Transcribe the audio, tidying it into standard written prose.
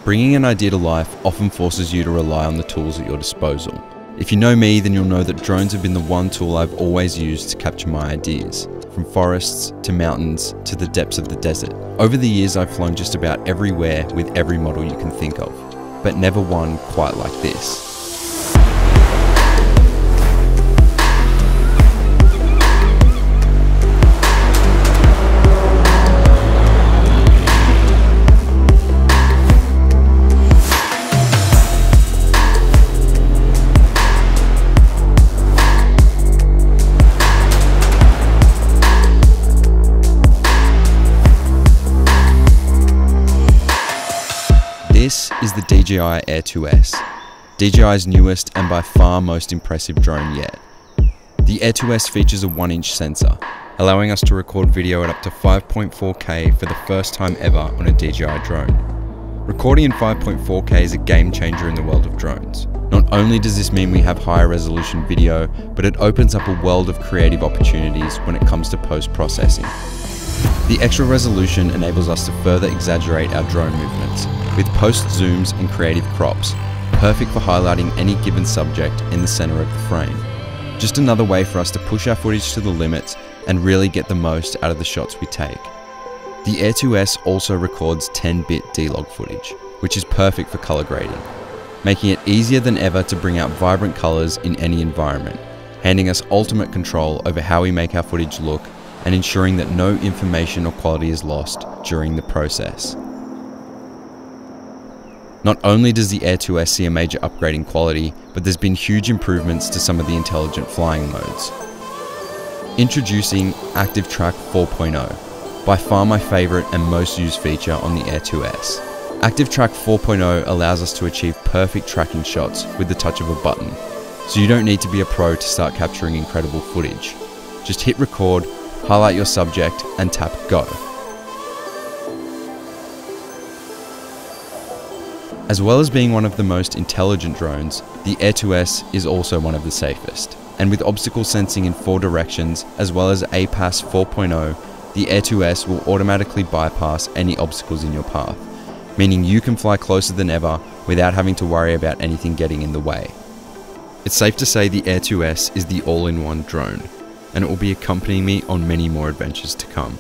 Bringing an idea to life often forces you to rely on the tools at your disposal. If you know me, then you'll know that drones have been the one tool I've always used to capture my ideas, from forests to mountains to the depths of the desert. Over the years, I've flown just about everywhere with every model you can think of, but never one quite like this. This is the DJI Air 2S, DJI's newest and by far most impressive drone yet. The Air 2S features a 1-inch sensor, allowing us to record video at up to 5.4K for the first time ever on a DJI drone. Recording in 5.4K is a game changer in the world of drones. Not only does this mean we have higher resolution video, but it opens up a world of creative opportunities when it comes to post-processing. The extra resolution enables us to further exaggerate our drone movements, with post-zooms and creative crops, perfect for highlighting any given subject in the center of the frame. Just another way for us to push our footage to the limits and really get the most out of the shots we take. The Air 2S also records 10-bit D-Log footage, which is perfect for color grading, making it easier than ever to bring out vibrant colors in any environment, handing us ultimate control over how we make our footage look and ensuring that no information or quality is lost during the process. Not only does the Air 2S see a major upgrade in quality, but there's been huge improvements to some of the intelligent flying modes. Introducing Active Track 4.0, by far my favorite and most used feature on the Air 2S. Active Track 4.0 allows us to achieve perfect tracking shots with the touch of a button, so you don't need to be a pro to start capturing incredible footage. Just hit record, highlight your subject, and tap go. As well as being one of the most intelligent drones, the Air 2S is also one of the safest. And with obstacle sensing in 4 directions, as well as APAS 4.0, the Air 2S will automatically bypass any obstacles in your path, meaning you can fly closer than ever without having to worry about anything getting in the way. It's safe to say the Air 2S is the all-in-one drone, and it will be accompanying me on many more adventures to come.